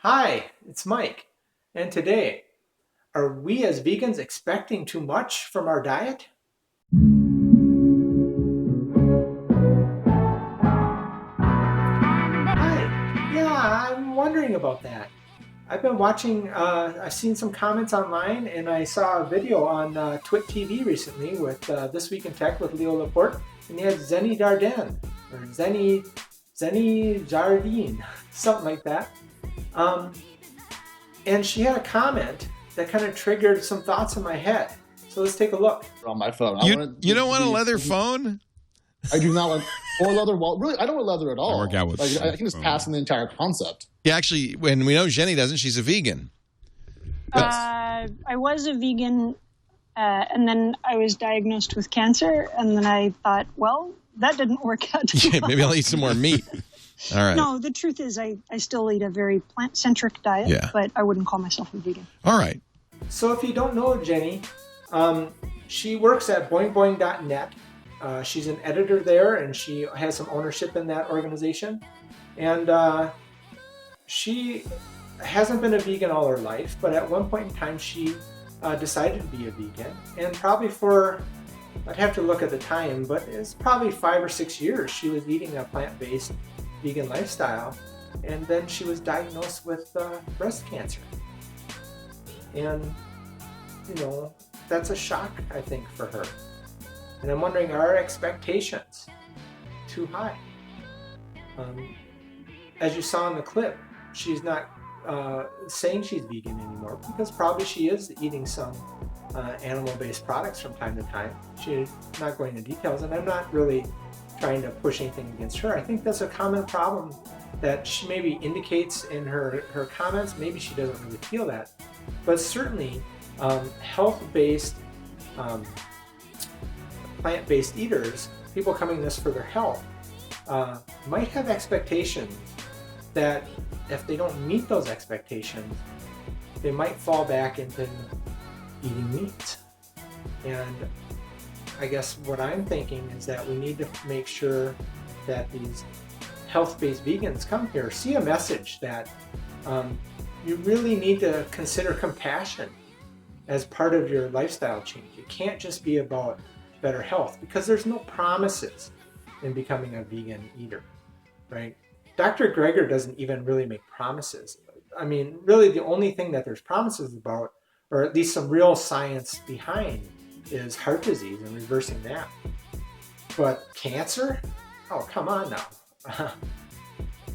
Hi, it's Mike. And today, are we as vegans expecting too much from our diet? Hi. Yeah, I'm wondering about that. I've been watching, I've seen some comments online and I saw a video on Twit TV recently with This Week in Tech with Leo Laporte, and he had Xeni Jardin, or Xeni Jardin, something like that. Um, and she had a comment that kind of triggered some thoughts in my head. So let's take a look. On my phone. You don't want a leather phone? I do not want or leather wall. Really, I don't want leather at all. I work out with I can just pass on the entire concept. Yeah, actually, when we know Jenny doesn't, she's a vegan. I was a vegan, and then I was diagnosed with cancer, and then I thought, well, that didn't work out. Yeah, maybe I'll eat some more meat. All right. No, the truth is I still eat a very plant-centric diet, Yeah. but I wouldn't call myself a vegan. All right. So if you don't know Jenny, she works at boingboing.net. She's an editor there, and she has some ownership in that organization. And she hasn't been a vegan all her life, but at one point in time she decided to be a vegan. And probably for, I'd have to look at the time, but it's probably 5 or 6 years she was eating a plant-based vegan lifestyle. And then she was diagnosed with breast cancer. And, you know, that's a shock, I think, for her. And I'm wondering, are our expectations too high? As you saw in the clip, she's not saying she's vegan anymore because probably she is eating some animal-based products from time to time. She's not going into details, and I'm not really trying to push anything against her. I think that's a common problem that she maybe indicates in her comments. Maybe she doesn't really feel that. But certainly, health-based, plant-based eaters, people coming to this for their health, might have expectations that if they don't meet those expectations, they might fall back into eating meat. And I guess what I'm thinking is that we need to make sure that these health-based vegans come here, see a message that you really need to consider compassion as part of your lifestyle change. It can't just be about better health, because there's no promises in becoming a vegan eater, right? Dr. Greger doesn't even really make promises. I mean, really the only thing that there's promises about, or at least some real science behind, is heart disease and reversing that. But cancer? Oh, come on now.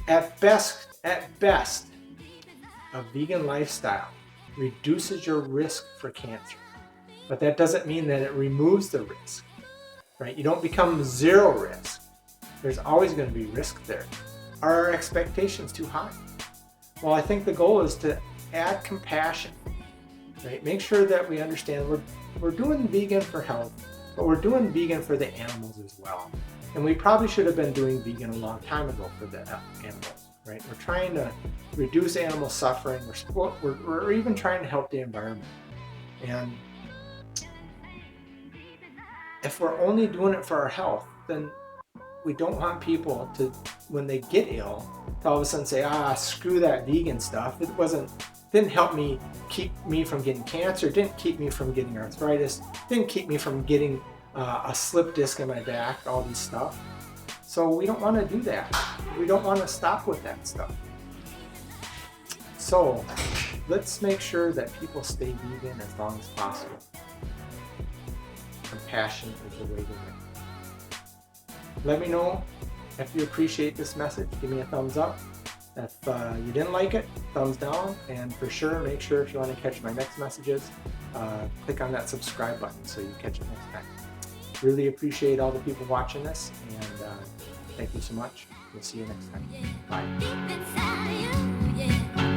At best, a vegan lifestyle reduces your risk for cancer. But that doesn't mean that it removes the risk, right? You don't become zero risk. There's always going to be risk there. Are our expectations too high? Well, I think the goal is to add compassion, right? Make sure that we understand we're doing vegan for health, but we're doing vegan for the animals as well. And we probably should have been doing vegan a long time ago for the animals, right? We're trying to reduce animal suffering. We're even trying to help the environment. And if we're only doing it for our health, then we don't want people to, when they get ill, to all of a sudden say, screw that vegan stuff. Didn't help me, keep me from getting cancer, didn't keep me from getting arthritis, didn't keep me from getting a slip disc in my back, all this stuff. So we don't want to do that. We don't want to stop with that stuff. So let's make sure that people stay vegan as long as possible. Compassion is the way to win. Let me know if you appreciate this message. Give me a thumbs up. If you didn't like it, thumbs down. And for sure, make sure if you want to catch my next messages, click on that subscribe button so you catch it next time. Really appreciate all the people watching this, and thank you so much. We'll see you next time. Bye.